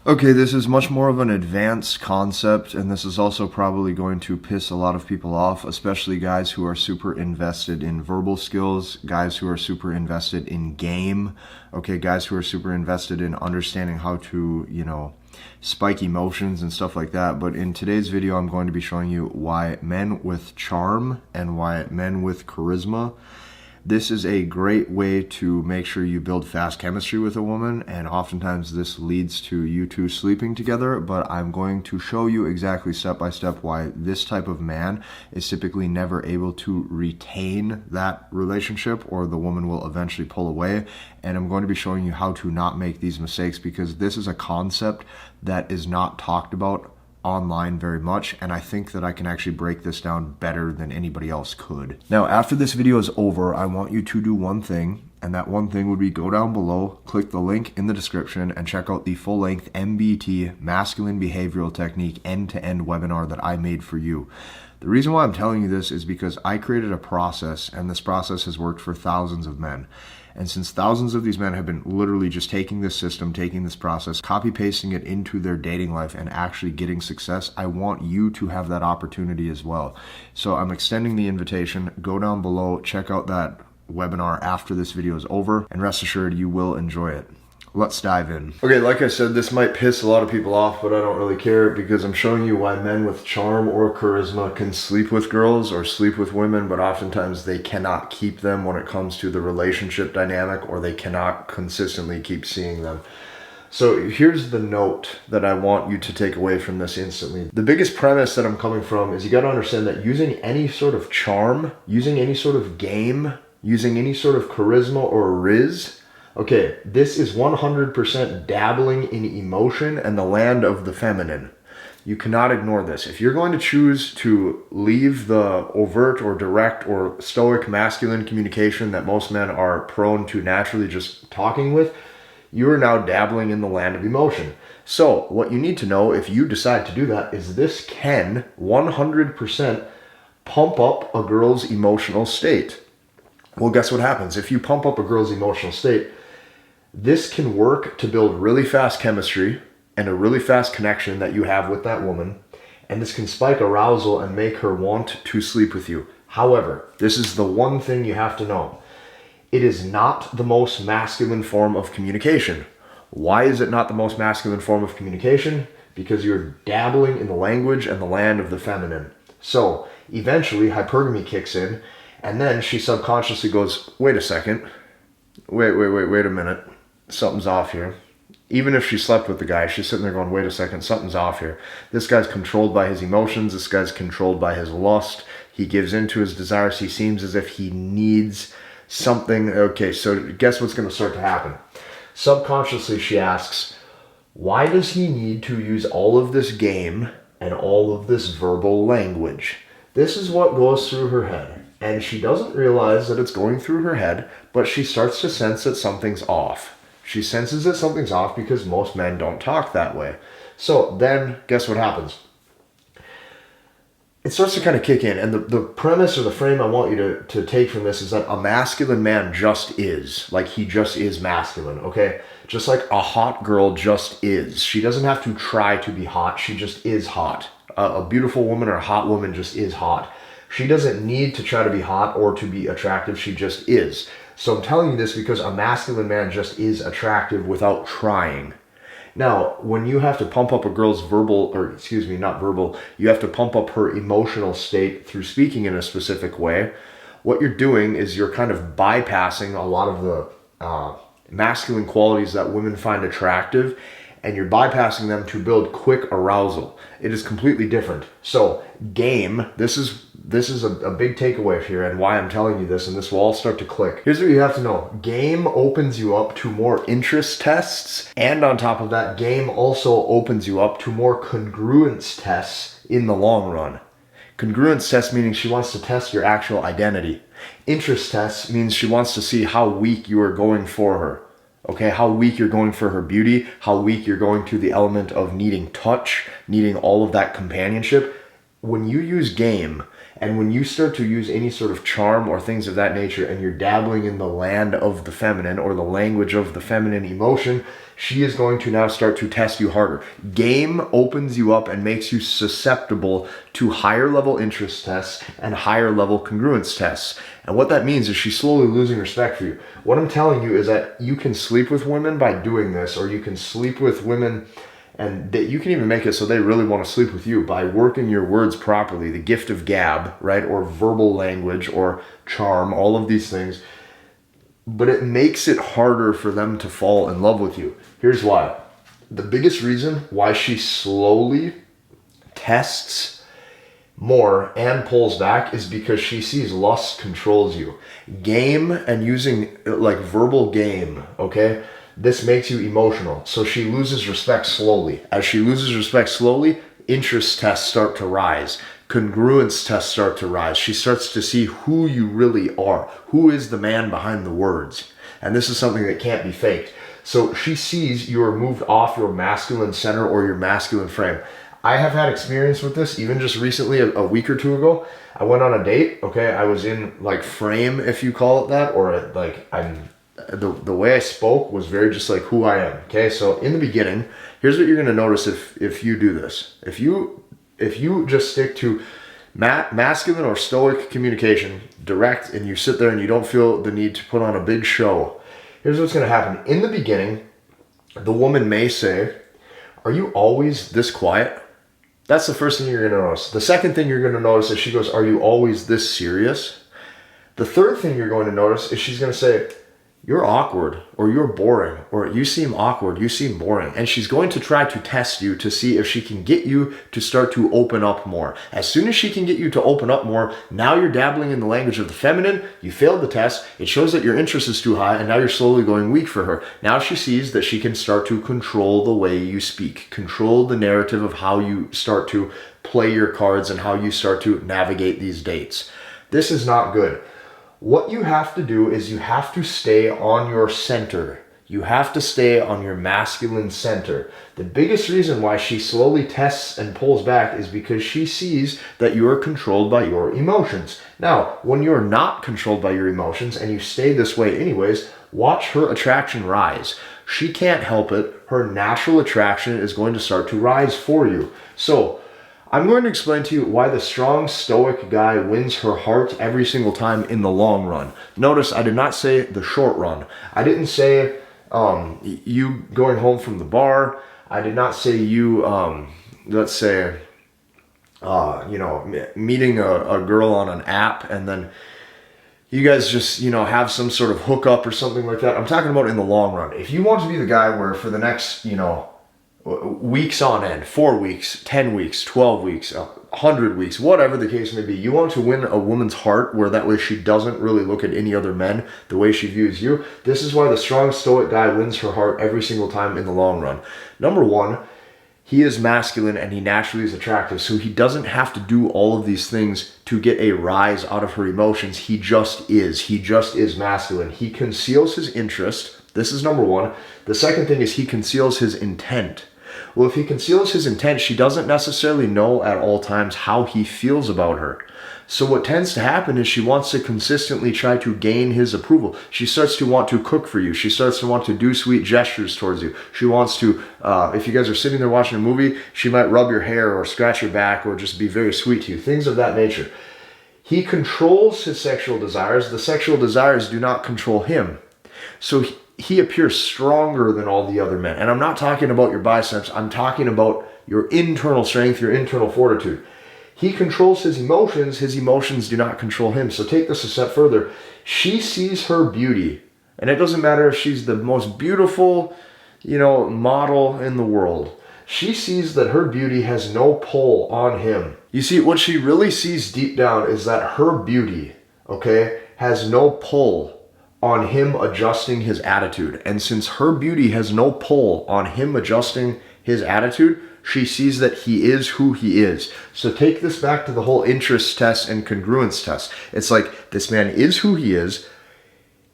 Okay, this is much more of an advanced concept, and this is also probably going to piss a lot of people off, especially guys who are super invested in verbal skills, guys who are super invested in game, okay, guys who are super invested in understanding how to, spike emotions and stuff like that. But in today's video, I'm going to be showing you why men with charm and why men with charisma, this is a great way to make sure you build fast chemistry with a woman, and oftentimes this leads to you two sleeping together, but I'm going to show you exactly step by step why this type of man is typically never able to retain that relationship, or the woman will eventually pull away. And I'm going to be showing you how to not make these mistakes, because this is a concept that is not talked about online very much, and I think that I can actually break this down better than anybody else could. Now, after this video is over, I want you to do one thing, and that one thing would be go down below, click the link in the description, and check out the full-length MBT, Masculine Behavioral Technique, end-to-end webinar that I made for you. The reason why I'm telling you this is because I created a process, and this process has worked for thousands of men. And since thousands of these men have been literally just taking this system, taking this process, copy-pasting it into their dating life and actually getting success, I want you to have that opportunity as well. So I'm extending the invitation. Go down below, check out that webinar after this video is over, and rest assured you will enjoy it. Let's dive in. Okay, like I said, this might piss a lot of people off, but I don't really care, because I'm showing you why men with charm or charisma can sleep with girls or sleep with women, but oftentimes they cannot keep them when it comes to the relationship dynamic, or they cannot consistently keep seeing them. So here's the note that I want you to take away from this instantly. The biggest premise that I'm coming from is you got to understand that using any sort of charm, using any sort of game, using any sort of charisma or riz, okay, this is 100% dabbling in emotion and the land of the feminine. You cannot ignore this. If you're going to choose to leave the overt or direct or stoic masculine communication that most men are prone to naturally just talking with, you are now dabbling in the land of emotion. So what you need to know, if you decide to do that, is this can 100% pump up a girl's emotional state. Well, guess what happens? If you pump up a girl's emotional state, this can work to build really fast chemistry and a really fast connection that you have with that woman, and this can spike arousal and make her want to sleep with you. However, this is the one thing you have to know. It is not the most masculine form of communication. Why is it not the most masculine form of communication? Because you're dabbling in the language and the land of the feminine. So eventually hypergamy kicks in, and then she subconsciously goes, wait a second, wait a minute. Something's off here. Even if she slept with the guy, she's sitting there going, wait a second, something's off here. This guy's controlled by his emotions. This guy's controlled by his lust. He gives in to his desires. He seems as if he needs something. Okay, so guess what's going to start to happen? Subconsciously, she asks, why does he need to use all of this game and all of this verbal language? This is what goes through her head. And she doesn't realize that it's going through her head, but she starts to sense that something's off. She senses that something's off because most men don't talk that way. So then, guess what happens? It starts to kind of kick in, and the premise or the frame I want you to take from this is that a masculine man just is. Like, he just is masculine, okay? Just like a hot girl just is. She doesn't have to try to be hot. She just is hot. A beautiful woman or a hot woman just is hot. She doesn't need to try to be hot or to be attractive. She just is. So I'm telling you this because a masculine man just is attractive without trying. Now, when you have to pump up a girl's you have to pump up her emotional state through speaking in a specific way, what you're doing is you're kind of bypassing a lot of the masculine qualities that women find attractive, and you're bypassing them to build quick arousal. It is completely different. So game, this is a big takeaway here, and why I'm telling you this, and this will all start to click. Here's what you have to know. Game opens you up to more interest tests, and on top of that, game also opens you up to more congruence tests in the long run. Congruence tests meaning she wants to test your actual identity. Interest tests means she wants to see how weak you are going for her. Okay, how weak you're going for her beauty, how weak you're going to the element of needing touch, needing all of that companionship. When you use game And when you start to use any sort of charm or things of that nature, and you're dabbling in the land of the feminine or the language of the feminine emotion, she is going to now start to test you harder. Game opens you up and makes you susceptible to higher level interest tests and higher level congruence tests. And what that means is she's slowly losing respect for you. What I'm telling you is that you can sleep with women by doing this, or you can sleep with women and that you can even make it so they really want to sleep with you by working your words properly, the gift of gab, right? Or verbal language or charm, all of these things. But it makes it harder for them to fall in love with you. Here's why. The biggest reason why she slowly tests more and pulls back is because she sees lust controls you. Game and using like verbal game, okay? This makes you emotional. So she loses respect slowly. As she loses respect slowly, interest tests start to rise. Congruence tests start to rise. She starts to see who you really are. Who is the man behind the words? And this is something that can't be faked. So she sees you are moved off your masculine center or your masculine frame. I have had experience with this even just recently, a week or two ago. I went on a date, okay? I was in like frame, if you call it that, or like the way I spoke was very just like who I am, okay? So in the beginning, here's what you're going to notice if you do this. If you just stick to masculine or stoic communication, direct, and you sit there and you don't feel the need to put on a big show, here's what's going to happen. In the beginning, the woman may say, "Are you always this quiet?" That's the first thing you're going to notice. The second thing you're going to notice is she goes, "Are you always this serious?" The third thing you're going to notice is she's going to say, "You're awkward," or "You're boring," or "You seem awkward, you seem boring." And she's going to try to test you to see if she can get you to start to open up more. As soon as she can get you to open up more, now you're dabbling in the language of the feminine. You failed the test. It shows that your interest is too high, and now you're slowly going weak for her. Now she sees that she can start to control the way you speak, control the narrative of how you start to play your cards and how you start to navigate these dates. This is not good. What you have to do is you have to stay on your center. You have to stay on your masculine center. The biggest reason why she slowly tests and pulls back is because she sees that you are controlled by your emotions. Now, when you're not controlled by your emotions and you stay this way anyways, watch her attraction rise. She can't help it. Her natural attraction is going to start to rise for you. So, I'm going to explain to you why the strong stoic guy wins her heart every single time in the long run. Notice I did not say the short run. I didn't say you going home from the bar. I did not say you, let's say, meeting a girl on an app and then you guys just, have some sort of hookup or something like that. I'm talking about in the long run. If you want to be the guy where for the next, weeks on end, 4 weeks, 10 weeks, 12 weeks, 100 weeks, whatever the case may be, you want to win a woman's heart where that way she doesn't really look at any other men the way she views you. This is why the strong stoic guy wins her heart every single time in the long run. Number one, he is masculine and he naturally is attractive, so he doesn't have to do all of these things to get a rise out of her emotions. He just is. He just is masculine. He conceals his interest. This is number one. The second thing is he conceals his intent. Well, if he conceals his intent, she doesn't necessarily know at all times how he feels about her. So what tends to happen is she wants to consistently try to gain his approval. She starts to want to cook for you. She starts to want to do sweet gestures towards you. She wants to, if you guys are sitting there watching a movie, she might rub your hair or scratch your back or just be very sweet to you. Things of that nature. He controls his sexual desires. The sexual desires do not control him. So he appears stronger than all the other men. And I'm not talking about your biceps. I'm talking about your internal strength, your internal fortitude. He controls his emotions. His emotions do not control him. So take this a step further. She sees her beauty. And it doesn't matter if she's the most beautiful, model in the world. She sees that her beauty has no pull on him. You see, what she really sees deep down is that her beauty, has no pull on him adjusting his attitude. And since her beauty has no pull on him adjusting his attitude, she sees that he is who he is. So take this back to the whole interest test and congruence test. It's like, this man is who he is.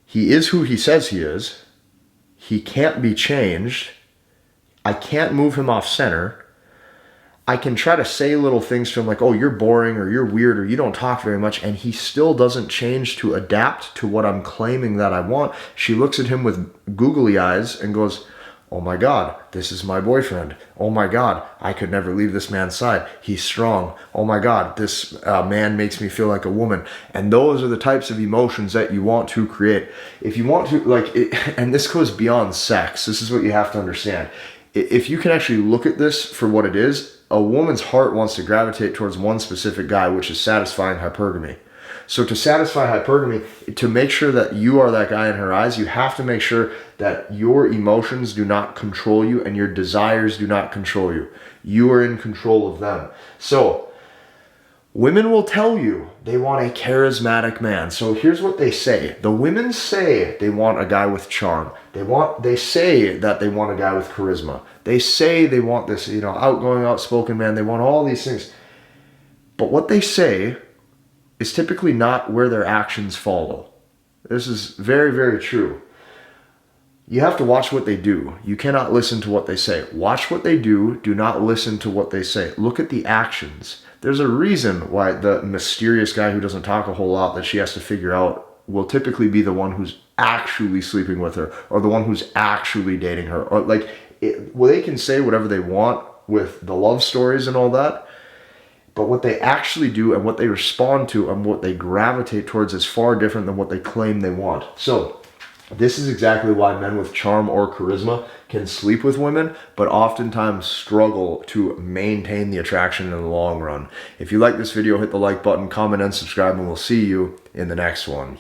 He is who he says he is. He can't be changed. I can't move him off center. I can try to say little things to him like, oh, you're boring or you're weird or you don't talk very much. And he still doesn't change to adapt to what I'm claiming that I want. She looks at him with googly eyes and goes, oh my God, this is my boyfriend. Oh my God, I could never leave this man's side. He's strong. Oh my God, this man makes me feel like a woman. And those are the types of emotions that you want to create. If you want to, and this goes beyond sex. This is what you have to understand. If you can actually look at this for what it is, a woman's heart wants to gravitate towards one specific guy, which is satisfying hypergamy. So to satisfy hypergamy, to make sure that you are that guy in her eyes, you have to make sure that your emotions do not control you and your desires do not control you. You are in control of them. So women will tell you they want a charismatic man. So here's what they say. The women say they want a guy with charm. They say that they want a guy with charisma. They say they want this, outgoing, outspoken man. They want all these things. But what they say is typically not where their actions follow. This is very, very true. You have to watch what they do. You cannot listen to what they say. Watch what they do. Do not listen to what they say. Look at the actions. There's a reason why the mysterious guy who doesn't talk a whole lot that she has to figure out will typically be the one who's actually sleeping with her or the one who's actually dating her. Or they can say whatever they want with the love stories and all that, but what they actually do and what they respond to and what they gravitate towards is far different than what they claim they want. So this is exactly why men with charm or charisma can sleep with women, but oftentimes struggle to maintain the attraction in the long run. If you like this video, hit the like button, comment, and subscribe, and we'll see you in the next one.